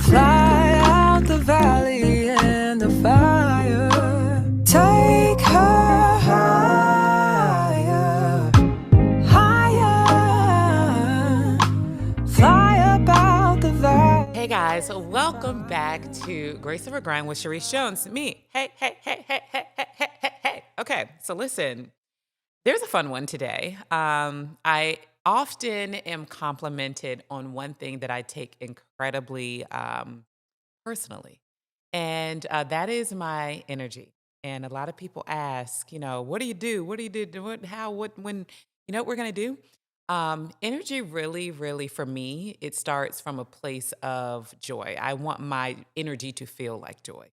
Fly out the valley in the fire. Take her higher, higher. Fly about the valley. Hey guys, welcome back to Grace Over Grind with Sharice Jones. Me. Hey. Okay, so listen, there's a fun one today. I often am complimented on one thing that I take incredibly personally, and that is my energy. And a lot of people ask, what do you do? What do you do? What, how, what, when, what we're going to do? Energy really, for me, it starts from a place of joy. I want my energy to feel like joy.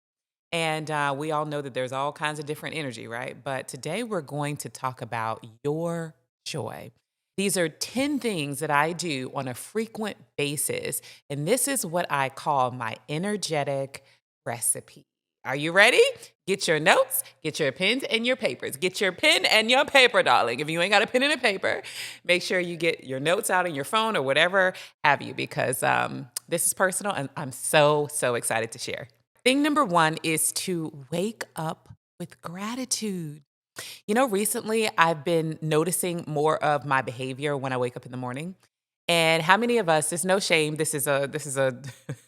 And we all know that there's all kinds of different energy, right? But today we're going to talk about your joy. These are 10 things that I do on a frequent basis. And this is what I call my energetic recipe. Are you ready? Get your notes, get your pens and your papers. Get your pen and your paper, darling. If you ain't got a pen and a paper, make sure you get your notes out on your phone or whatever have you, because this is personal and I'm so excited to share. Thing number one is to wake up with gratitude. Recently I've been noticing more of my behavior when I wake up in the morning. And how many of us, there's no shame, this is a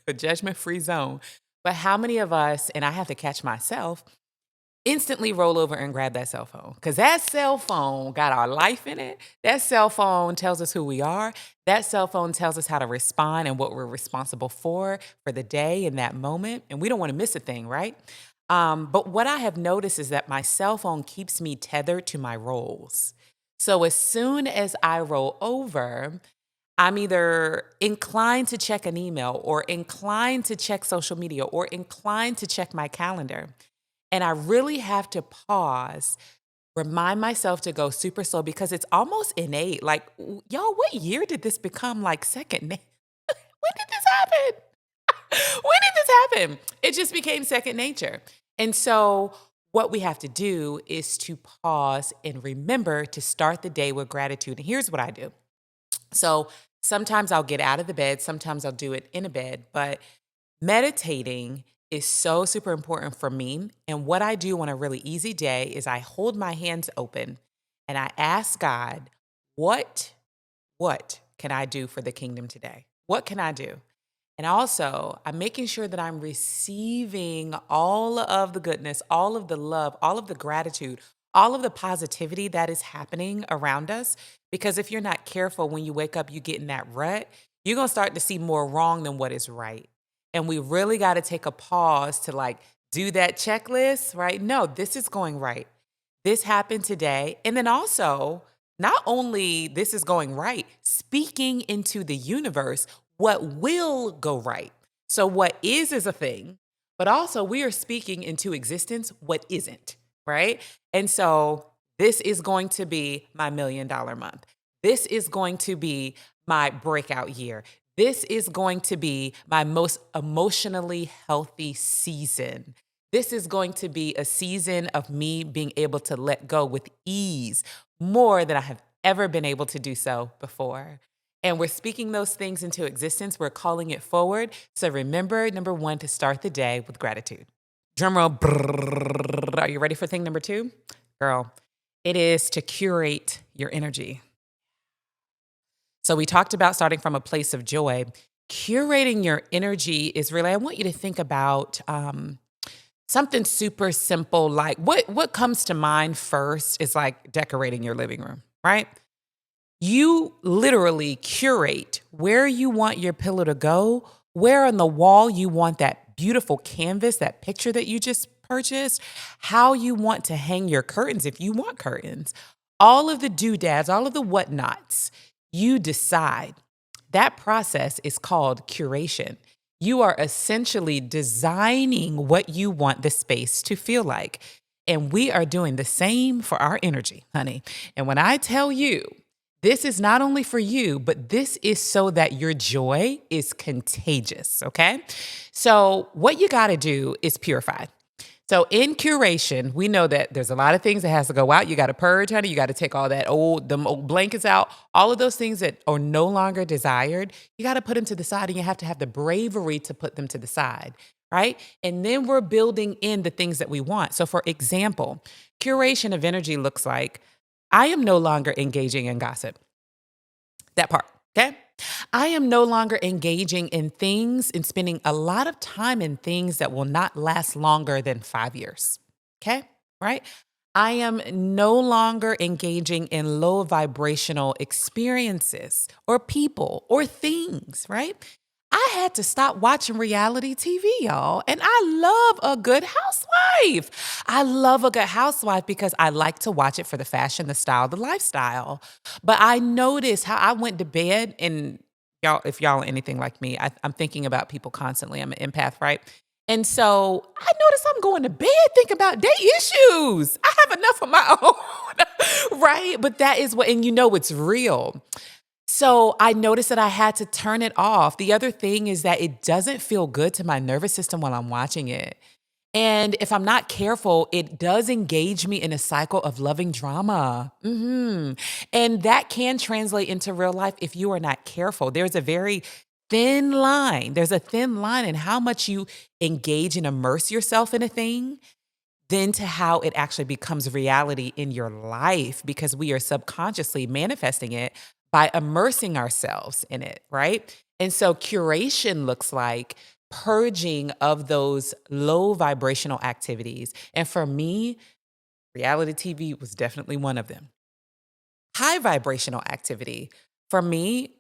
a judgment-free zone, but how many of us, and I have to catch myself, instantly roll over and grab that cell phone? Because that cell phone got our life in it. That cell phone tells us who we are. That cell phone tells us how to respond and what we're responsible for the day in that moment. And we don't want to miss a thing, right? But what I have noticed is that my cell phone keeps me tethered to my roles. So as soon as I roll over, I'm either inclined to check an email or inclined to check social media or inclined to check my calendar. And I really have to pause, remind myself to go super slow because it's almost innate. Like, y'all, what year did this become like second nature? When did this happen? When did this happen? It just became second nature. And so what we have to do is to pause and remember to start the day with gratitude. And here's what I do. So sometimes I'll get out of the bed, sometimes I'll do it in a bed, but meditating is so super important for me. And what I do on a really easy day is I hold my hands open and I ask God, what can I do for the kingdom today? What can I do? And also, I'm making sure that I'm receiving all of the goodness, all of the love, all of the gratitude, all of the positivity that is happening around us. Because if you're not careful, when you wake up, you get in that rut, you're going to start to see more wrong than what is right. And we really got to take a pause to do that checklist, right? No, this is going right. This happened today. And then also, not only this is going right, speaking into the universe what will go right. So what is a thing, but also we are speaking into existence what isn't, right? And so this is going to be my $1 million month. This is going to be my breakout year. This is going to be my most emotionally healthy season. This is going to be a season of me being able to let go with ease more than I have ever been able to do so before. And we're speaking those things into existence. We're calling it forward. So remember, number one, to start the day with gratitude. Drumroll. Are you ready for thing number two? Girl, it is to curate your energy. So we talked about starting from a place of joy. Curating your energy is really, I want you to think about something super simple. Like what comes to mind first is like decorating your living room, right? You literally curate where you want your pillow to go, where on the wall you want that beautiful canvas, that picture that you just purchased, how you want to hang your curtains if you want curtains, all of the doodads, all of the whatnots. You decide. That process is called curation. You are essentially designing what you want the space to feel like. And we are doing the same for our energy, honey. And when I tell you, this is not only for you, but this is so that your joy is contagious, okay? So what you got to do is purify. So in curation, we know that there's a lot of things that has to go out. You got to purge, honey. You got to take all them old blankets out. All of those things that are no longer desired, you got to put them to the side, and you have to have the bravery to put them to the side, right? And then we're building in the things that we want. So for example, curation of energy looks like I am no longer engaging in gossip. That part, okay? I am no longer engaging in things and spending a lot of time in things that will not last longer than 5 years. Okay. Right. I am no longer engaging in low vibrational experiences or people or things. Right. I had to stop watching reality TV, y'all. And I love a good housewife. I love a good housewife because I like to watch it for the fashion, the style, the lifestyle. But I noticed how I went to bed, and y'all, if y'all are anything like me, I'm thinking about people constantly. I'm an empath, right? And so I noticed I'm going to bed thinking about day issues. I have enough of my own, right? But that is what, and it's real. So I noticed that I had to turn it off. The other thing is that it doesn't feel good to my nervous system while I'm watching it. And if I'm not careful, it does engage me in a cycle of loving drama. And that can translate into real life if you are not careful. There's a very thin line. There's a thin line in how much you engage and immerse yourself in a thing, then to how it actually becomes reality in your life, because we are subconsciously manifesting it by immersing ourselves in it, right? And so curation looks like purging of those low vibrational activities. And for me, reality TV was definitely one of them. High vibrational activity for me,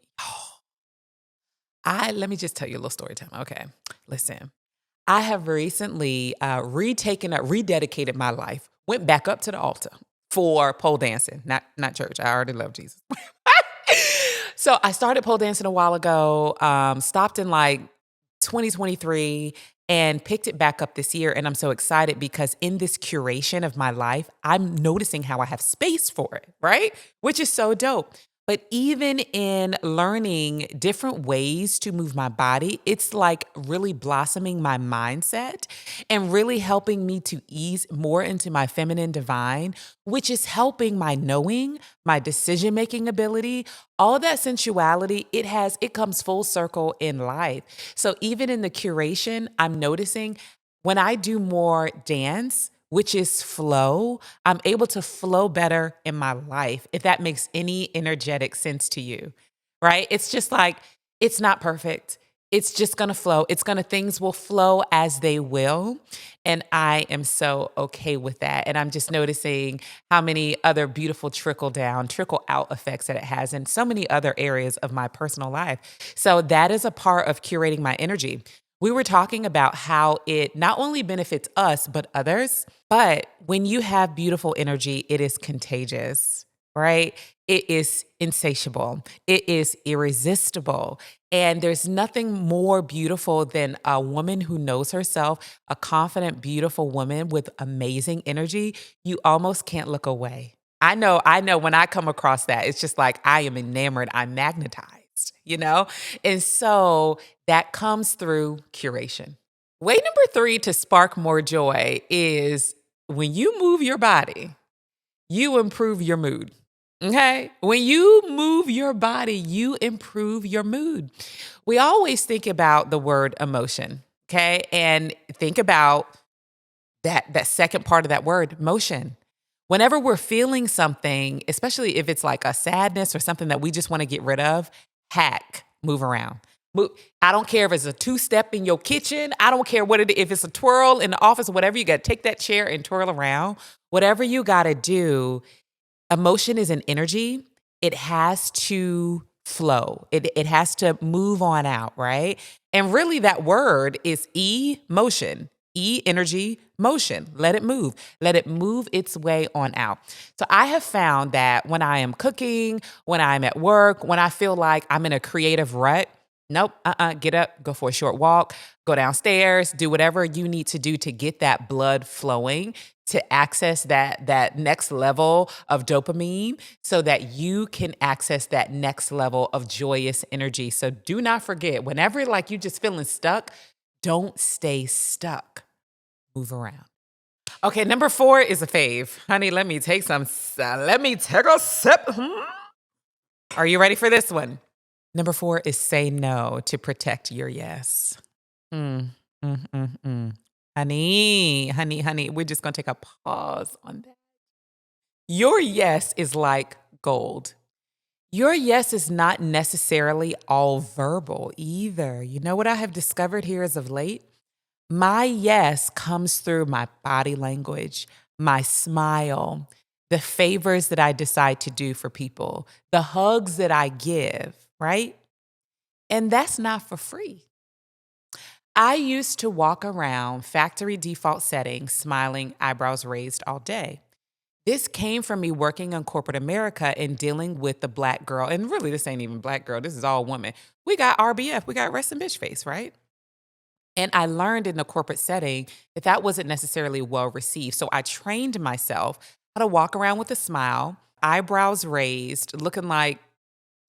let me just tell you a little story time. Okay, listen. I have recently rededicated my life, went back up to the altar for pole dancing, not church. I already love Jesus. So I started pole dancing a while ago, stopped in like 2023 and picked it back up this year. And I'm so excited because in this curation of my life, I'm noticing how I have space for it, right? Which is so dope. But even in learning different ways to move my body, it's like really blossoming my mindset and really helping me to ease more into my feminine divine, which is helping my knowing, my decision-making ability, all that sensuality. It comes full circle in life. So even in the curation, I'm noticing when I do more dance, which is flow, I'm able to flow better in my life, if that makes any energetic sense to you, right? It's just like, it's not perfect. It's just gonna flow. Things will flow as they will. And I am so okay with that. And I'm just noticing how many other beautiful trickle out effects that it has in so many other areas of my personal life. So that is a part of curating my energy. We were talking about how it not only benefits us, but others. But when you have beautiful energy, it is contagious, right? It is insatiable. It is irresistible. And there's nothing more beautiful than a woman who knows herself, a confident, beautiful woman with amazing energy. You almost can't look away. I know when I come across that, it's just like I am enamored, I'm magnetized. And so that comes through curation. Way number 3 to spark more joy is when you move your body, you improve your mood. Okay? When you move your body, you improve your mood. We always think about the word emotion, okay? And think about that second part of that word, motion. Whenever we're feeling something, especially if it's like a sadness or something that we just want to get rid of, move around. I don't care if it's a 2-step in your kitchen. I don't care what it is. If it's a twirl in the office or whatever, you got to take that chair and twirl around. Whatever you got to do, emotion is an energy. It has to flow. It has to move on out, right? And really that word is motion. Energy, motion. Let it move. Let it move its way on out. So I have found that when I am cooking, when I'm at work, when I feel like I'm in a creative rut, nope, get up, go for a short walk, go downstairs, do whatever you need to do to get that blood flowing, to access that next level of dopamine so that you can access that next level of joyous energy. So do not forget, whenever like you just feeling stuck, don't stay stuck. Move around. Okay, number 4 is a fave. Honey, let me take a sip. Are you ready for this one? Number 4 is say no to protect your yes. Mm, mm, mm, mm. Honey, we're just gonna take a pause on that. Your yes is like gold. Your yes is not necessarily all verbal either. You know what I have discovered here as of late? My yes comes through my body language, my smile, the favors that I decide to do for people, the hugs that I give, right? And that's not for free. I used to walk around factory default settings, smiling, eyebrows raised all day. This came from me working in corporate America and dealing with the black girl. And really, this ain't even black girl. This is all woman. We got RBF. We got rest in bitch face, right? And I learned in the corporate setting that that wasn't necessarily well received. So I trained myself how to walk around with a smile, eyebrows raised, looking like,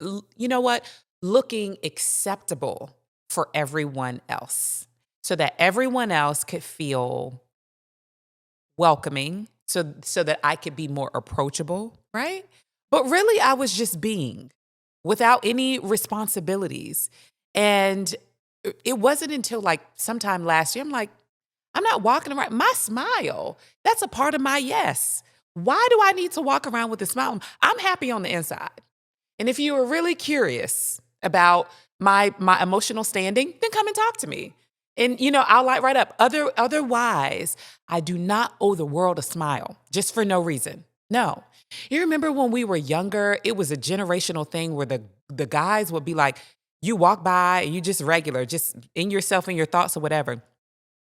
you know what? Looking acceptable for everyone else so that everyone else could feel welcoming, so that I could be more approachable, right? But really I was just being without any responsibilities. And it wasn't until like sometime last year I'm like, I'm not walking around my smile. That's a part of my yes. Why do I need to walk around with a smile? I'm happy on the inside. And if you are really curious about my emotional standing, then come and talk to me. And I'll light right up. Otherwise, I do not owe the world a smile just for no reason. No. You remember when we were younger, it was a generational thing where the guys would be like, you walk by and you just regular, just in yourself and your thoughts or whatever.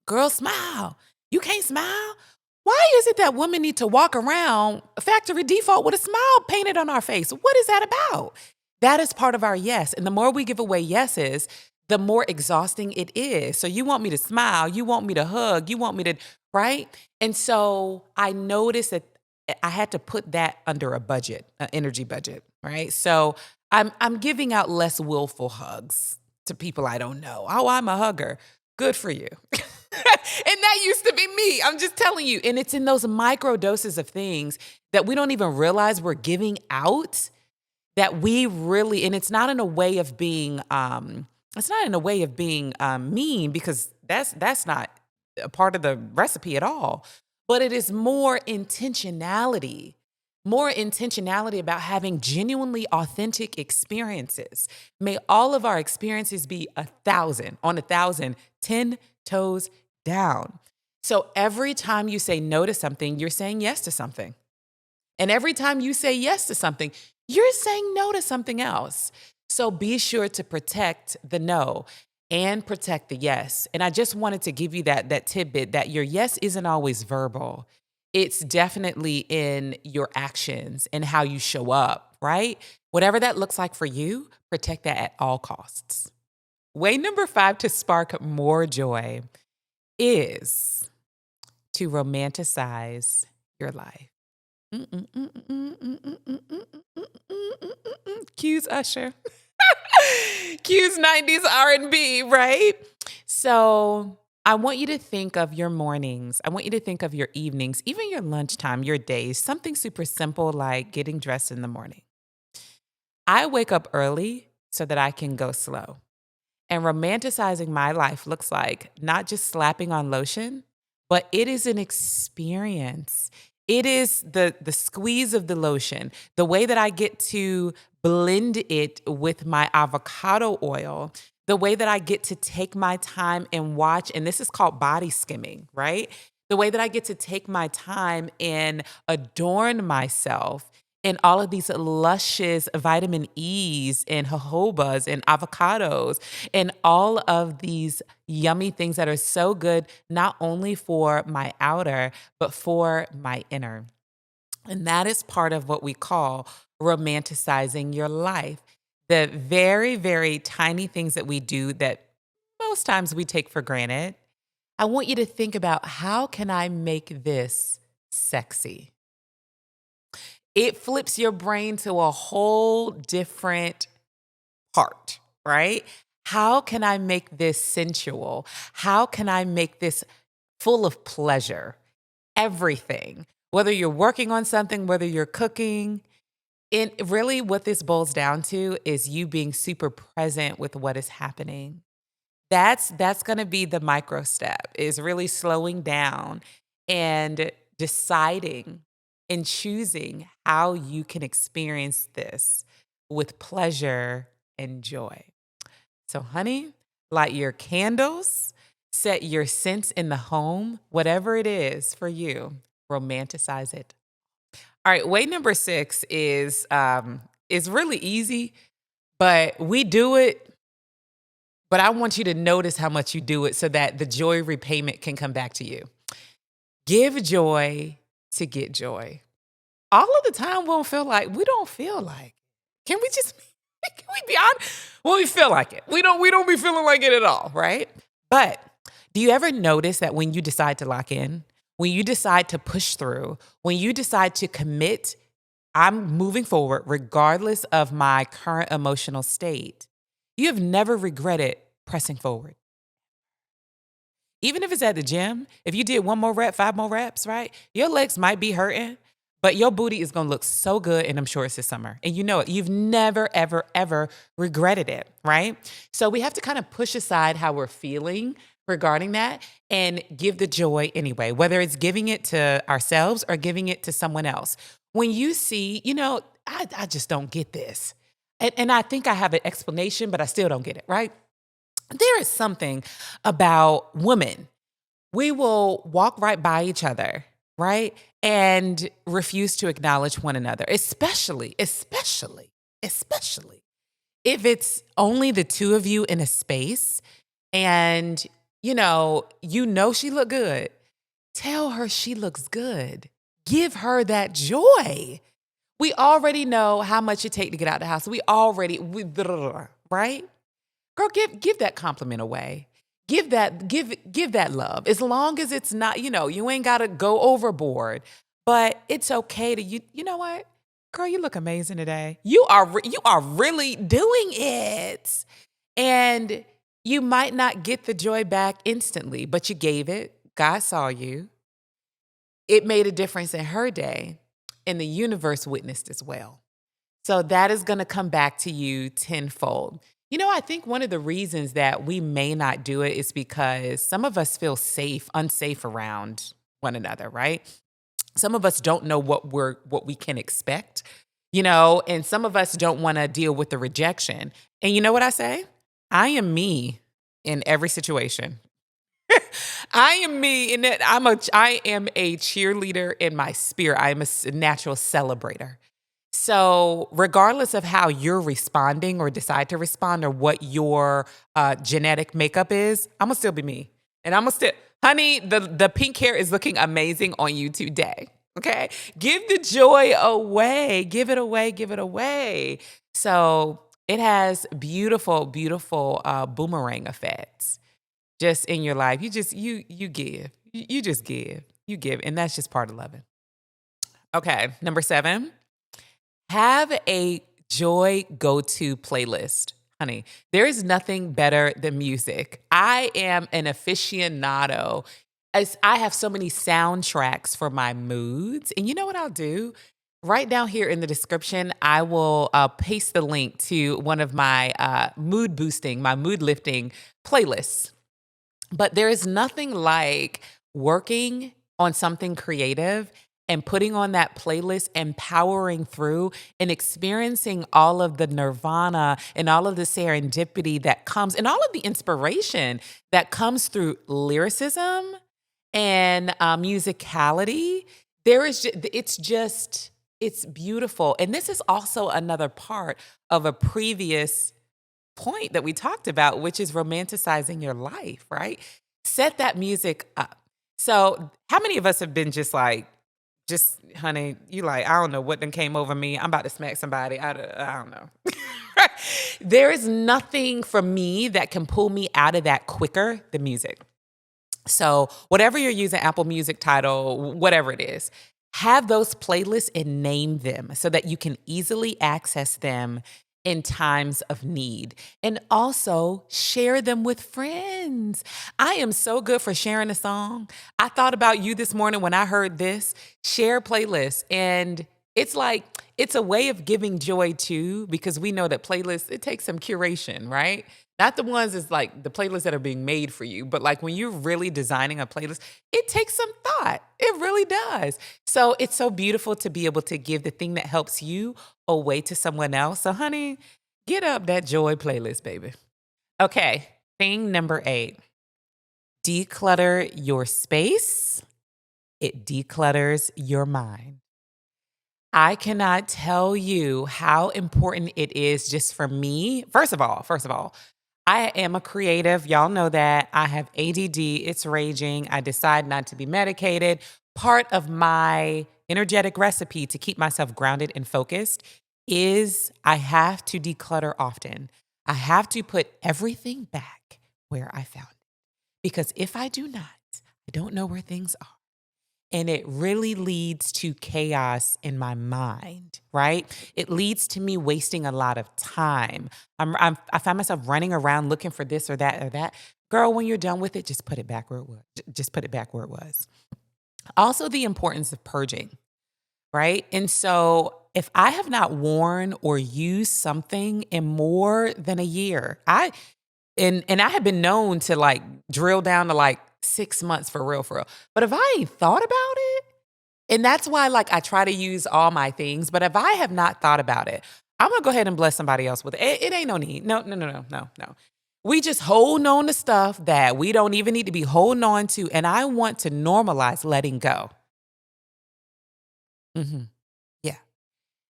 Girl, smile. You can't smile? Why is it that women need to walk around factory default with a smile painted on our face? What is that about? That is part of our yes. And the more we give away yeses, the more exhausting it is. So you want me to smile, you want me to hug, you want me to, right? And so I noticed that I had to put that under a budget, an energy budget, right? So I'm giving out less willful hugs to people I don't know. Oh, I'm a hugger. Good for you. And that used to be me. I'm just telling you. And it's in those micro doses of things that we don't even realize we're giving out that we really, and it's not in a way of being, mean because that's not a part of the recipe at all. But it is more intentionality about having genuinely authentic experiences. May all of our experiences be 1,000, 10 toes down. So every time you say no to something, you're saying yes to something. And every time you say yes to something, you're saying no to something else. So be sure to protect the no and protect the yes. And I just wanted to give you that tidbit that your yes isn't always verbal. It's definitely in your actions and how you show up, right? Whatever that looks like for you, protect that at all costs. Way number 5 to spark more joy is to romanticize your life. Cues Usher. Cues 90s R&B, right? So I want you to think of your mornings. I want you to think of your evenings, even your lunchtime, your days, something super simple like getting dressed in the morning. I wake up early so that I can go slow. And romanticizing my life looks like not just slapping on lotion, but it is an experience. It is the squeeze of the lotion, the way that I get to blend it with my avocado oil, the way that I get to take my time and watch, and this is called body skimming, right? The way that I get to take my time and adorn myself in all of these luscious vitamin E's and jojobas and avocados and all of these yummy things that are so good, not only for my outer, but for my inner. And that is part of what we call romanticizing your life. The very, very tiny things that we do that most times we take for granted. I want you to think about, how can I make this sexy? It flips your brain to a whole different part, right? How can I make this sensual? How can I make this full of pleasure? everything. Whether you're working on something, whether you're cooking, and really what this boils down to is you being super present with what is happening. That's going to be the micro step, is really slowing down and deciding and choosing how you can experience this with pleasure and joy. So, honey, light your candles, set your scents in the home, whatever it is for you, romanticize it. All right, way number 6 is really easy, but we do it. But I want you to notice how much you do it so that the joy repayment can come back to you. Give joy to get joy. All of the time we don't feel like. Can we just can we be honest? Well, we feel like it. We don't be feeling like it at all, right? But do you ever notice that when you decide to lock in, when you decide to push through, when you decide to commit, I'm moving forward regardless of my current emotional state, you have never regretted pressing forward. Even if it's at the gym, if you did 1 more rep, 5 more reps, right? Your legs might be hurting, but your booty is going to look so good in them shorts this summer. And you know it. You've never, ever, ever regretted it, right? So we have to kind of push aside how we're feeling regarding that and give the joy anyway, whether it's giving it to ourselves or giving it to someone else. When you see, I just don't get this. And I think I have an explanation, but I still don't get it, right? There is something about women. We will walk right by each other, right? And refuse to acknowledge one another, especially if it's only the two of you in a space and you know she look good. Tell her she looks good. Give her that joy. We already know how much it takes to get out of the house. Right? Girl, give that compliment away. Give that love. As long as it's not, you ain't got to go overboard. But it's okay to you know what? Girl, you look amazing today. You are really doing it. And you might not get the joy back instantly, but you gave it. God saw you. It made a difference in her day, and the universe witnessed as well. So that is going to come back to you tenfold. I think one of the reasons that we may not do it is because some of us feel unsafe around one another, right? Some of us don't know what we can expect, and some of us don't want to deal with the rejection. And you know what I say? I am me in every situation. I am me in that I am a cheerleader in my spirit. I am a natural celebrator. So regardless of how you're responding or decide to respond or what your genetic makeup is, I'm going to still be me. And I'm going to still, honey, the pink hair is looking amazing on you today. Okay? Give the joy away. Give it away. Give it away. So it has beautiful, beautiful boomerang effects just in your life. You give. You just give. You give. And that's just part of loving. Okay. Number 7. Have a joy go-to playlist. Honey, there is nothing better than music. I am an aficionado. As I have so many soundtracks for my moods. And you know what I'll do? Right down here in the description, I will paste the link to one of my mood lifting playlists. But there is nothing like working on something creative and putting on that playlist and powering through and experiencing all of the nirvana and all of the serendipity that comes and all of the inspiration that comes through lyricism and musicality. It's beautiful. And this is also another part of a previous point that we talked about, which is romanticizing your life, right? Set that music up. So how many of us have been just, honey, I don't know what done came over me. I'm about to smack somebody. I don't know. There is nothing for me that can pull me out of that quicker than music. So whatever you're using, Apple Music, Tidal, whatever it is, have those playlists and name them so that you can easily access them in times of need. And also share them with friends. I am so good for sharing a song. I thought about you this morning when I heard this. Share playlists. And it's like, it's a way of giving joy too, because we know that playlists, it takes some curation, right? Not the ones that's like the playlists that are being made for you, but like when you're really designing a playlist, it takes some thought. It really does. So it's so beautiful to be able to give the thing that helps you away to someone else. So, honey, get up that joy playlist, baby. Okay, thing number 8. Declutter your space. It declutters your mind. I cannot tell you how important it is just for me. First of all, I am a creative. Y'all know that. I have ADD. It's raging. I decide not to be medicated. Part of my energetic recipe to keep myself grounded and focused is I have to declutter often. I have to put everything back where I found it. Because if I do not, I don't know where things are. And it really leads to chaos in my mind, right? It leads to me wasting a lot of time. I find myself running around looking for this or that or that. Girl, when you're done with it, just put it back where it was. Just put it back where it was. Also, the importance of purging, right? And so if I have not worn or used something in more than a year, and I have been known to like drill down to like 6 months for real. But if I ain't thought about it, and that's why like I try to use all my things, but if I have not thought about it, I'm gonna go ahead and bless somebody else with it. It ain't no need. No. We just holding on to stuff that we don't even need to be holding on to. And I want to normalize letting go. hmm Yeah.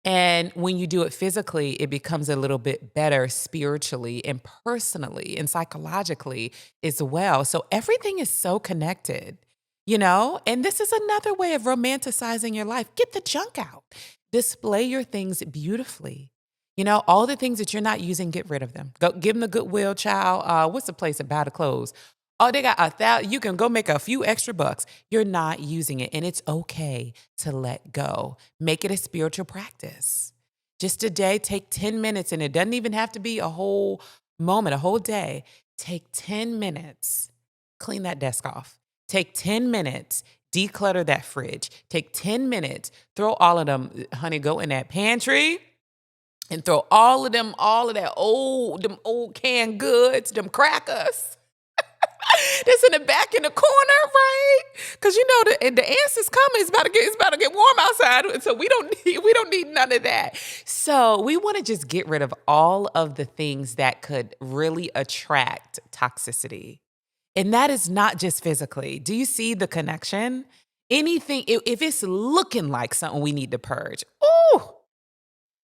And when you do it physically, it becomes a little bit better spiritually and personally and psychologically as well. So everything is so connected, And this is another way of romanticizing your life. Get the junk out. Display your things beautifully. All the things that you're not using, get rid of them. Go give them the Goodwill, child. What's the place that buy the clothes? Oh, they got 1,000. You can go make a few extra bucks. You're not using it, and it's okay to let go. Make it a spiritual practice. Just a day, take 10 minutes, and it doesn't even have to be a whole moment, a whole day. Take 10 minutes, clean that desk off. Take 10 minutes, declutter that fridge. Take 10 minutes, throw all of them, honey, go in that pantry and throw all of them, them old canned goods, them crackers. That's in the back in the corner, right? Because the ants is coming. It's about to get warm outside. So we don't need none of that. So we want to just get rid of all of the things that could really attract toxicity. And that is not just physically. Do you see the connection? Anything, if it's looking like something we need to purge,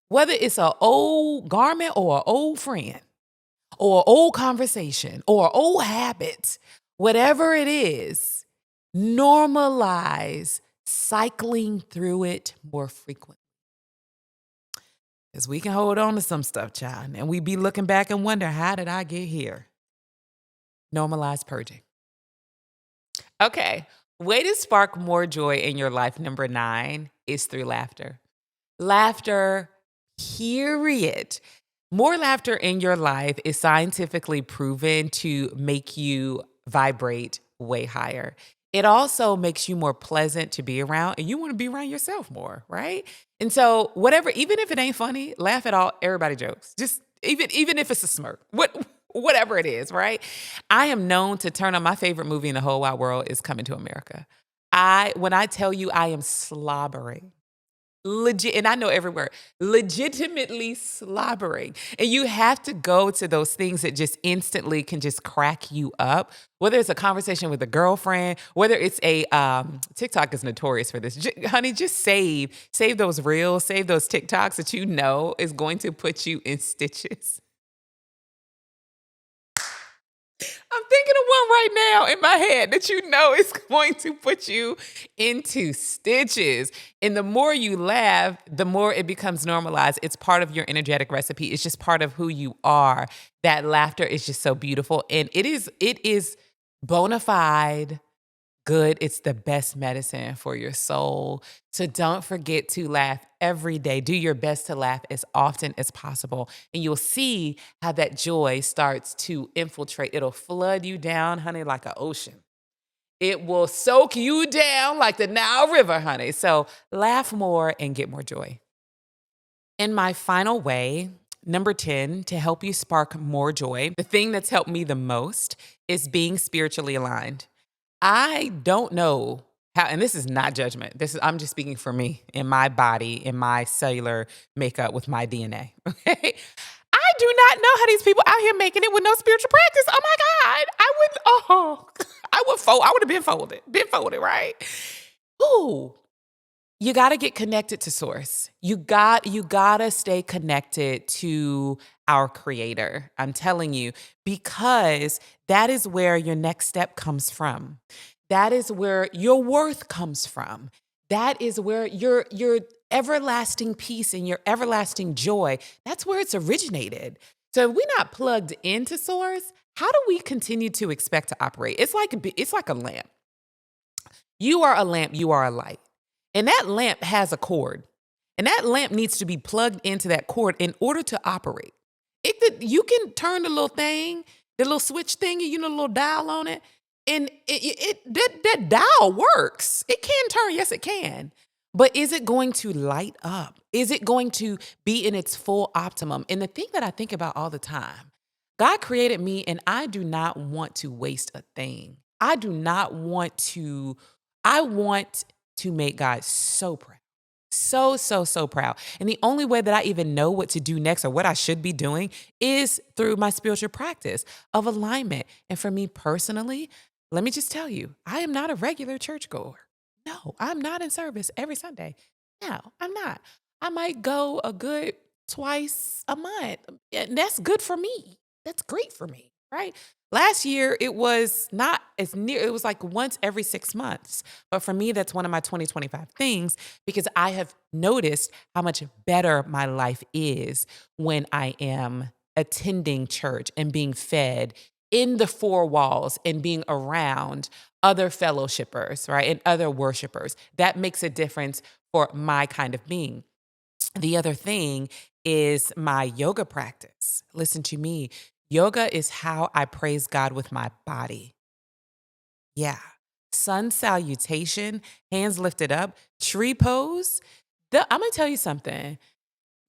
whether it's an old garment or an old friend, or old conversation or old habits, whatever it is, normalize cycling through it more frequently. Because we can hold on to some stuff, child, and we be looking back and wonder, how did I get here? Normalize purging. Okay, way to spark more joy in your life, number 9, is through laughter. Laughter, period. More laughter in your life is scientifically proven to make you vibrate way higher. It also makes you more pleasant to be around, and you want to be around yourself more, right? And so whatever, even if it ain't funny, laugh at all everybody jokes. Just even if it's a smirk. Whatever it is, right? I am known to turn on my favorite movie in the whole wide world is Coming to America. When I tell you I am slobbering. Legit, and I know every word, legitimately slobbering. And you have to go to those things that just instantly can just crack you up. Whether it's a conversation with a girlfriend, whether it's a, TikTok is notorious for this. Honey, just save those reels, save those TikToks that you know is going to put you in stitches. I'm thinking of one right now in my head that you know is going to put you into stitches. And the more you laugh, the more it becomes normalized. It's part of your energetic recipe. It's just part of who you are. That laughter is just so beautiful. And it is bona fide good. It's the best medicine for your soul. So don't forget to laugh every day. Do your best to laugh as often as possible. And you'll see how that joy starts to infiltrate. It'll flood you down, honey, like an ocean. It will soak you down like the Nile River, honey. So laugh more and get more joy. And my final way, number 10, to help you spark more joy, the thing that's helped me the most is being spiritually aligned. I don't know how, and this is not judgment. I'm just speaking for me in my body, in my cellular makeup with my DNA. Okay. I do not know how these people out here making it with no spiritual practice. Oh my God. I would have been folded, right? Ooh. You got to get connected to source. You got to stay connected to our creator. I'm telling you, because that is where your next step comes from. That is where your worth comes from. That is where your everlasting peace and your everlasting joy, that's where it's originated. So if we're not plugged into source, how do we continue to expect to operate? It's like a lamp. You are a lamp, you are a light. And that lamp has a cord. And that lamp needs to be plugged into that cord in order to operate. You can turn the little thing, the little switch thingy, the little dial on it, and that dial works. It can turn, yes, it can. But is it going to light up? Is it going to be in its full optimum? And the thing that I think about all the time, God created me, and I do not want to waste a thing. I want to make God so proud. So proud. And the only way that I even know what to do next or what I should be doing is through my spiritual practice of alignment. And for me personally, let me just tell you, I am not a regular churchgoer. No, I'm not in service every Sunday. No, I'm not. I might go a good twice a month. And that's good for me. That's great for me, right? Last year, it was not as near, it was like once every 6 months. But for me, that's one of my 2025 things because I have noticed how much better my life is when I am attending church and being fed in the four walls and being around other fellowshippers, right? And other worshipers. That makes a difference for my kind of being. The other thing is my yoga practice. Listen to me. Yoga is how I praise God with my body. Yeah. Sun salutation, hands lifted up, tree pose. I'm going to tell you something.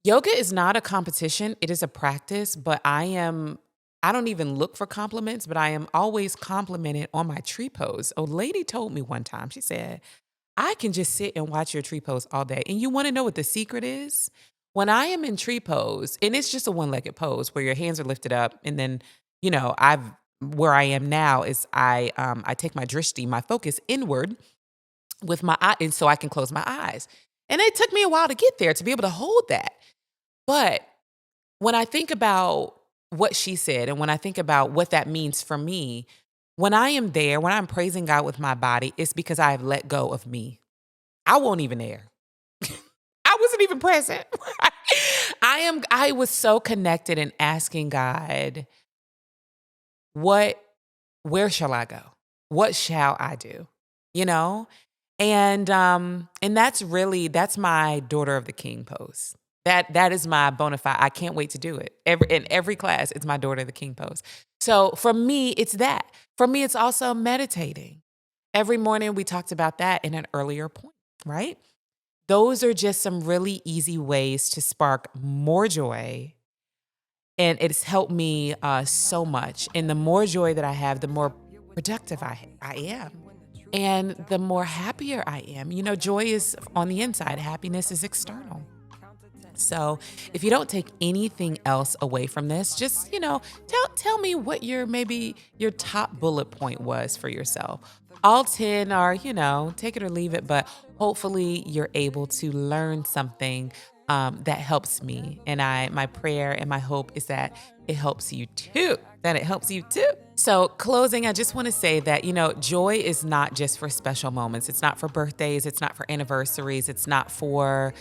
Yoga is not a competition. It is a practice, but I don't even look for compliments, but I am always complimented on my tree pose. A lady told me one time, she said, I can just sit and watch your tree pose all day. And you want to know what the secret is? When I am in tree pose, and it's just a one-legged pose where your hands are lifted up, and then, where I am now is I take my drishti, my focus inward with my eye, and so I can close my eyes. And it took me a while to get there to be able to hold that. But when I think about what she said, and when I think about what that means for me, when I am there, when I'm praising God with my body, it's because I have let go of me. I won't even there. I wasn't even present. I was so connected and asking God, where shall I go? What shall I do? And that's my daughter of the king pose. That is my bona fide. I can't wait to do it. In every class, it's my daughter of the king pose. So for me, it's that. For me, it's also meditating. Every morning we talked about that in an earlier point, right? Those are just some really easy ways to spark more joy. And it's helped me so much. And the more joy that I have, the more productive I am. And the more happier I am. Joy is on the inside. Happiness is external. So if you don't take anything else away from this, just, tell me what your top bullet point was for yourself. All 10 are, take it or leave it, but hopefully you're able to learn something that helps me. And my prayer and my hope is that it helps you too. So closing, I just want to say that, joy is not just for special moments. It's not for birthdays. It's not for anniversaries. It's not for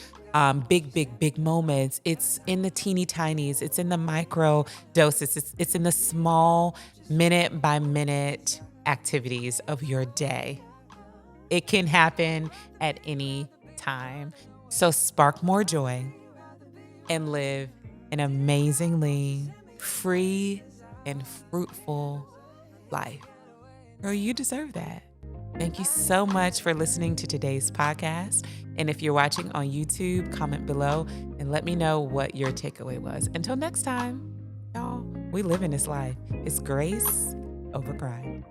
big moments. It's in the teeny tinies. It's in the micro doses. It's in the small minute by minute activities of your day. It can happen at any time. So spark more joy and live an amazingly free and fruitful life. Girl, you deserve that. Thank you so much for listening to today's podcast. And if you're watching on YouTube, comment below and let me know what your takeaway was. Until next time, y'all, we live in this life. It's grace over grind.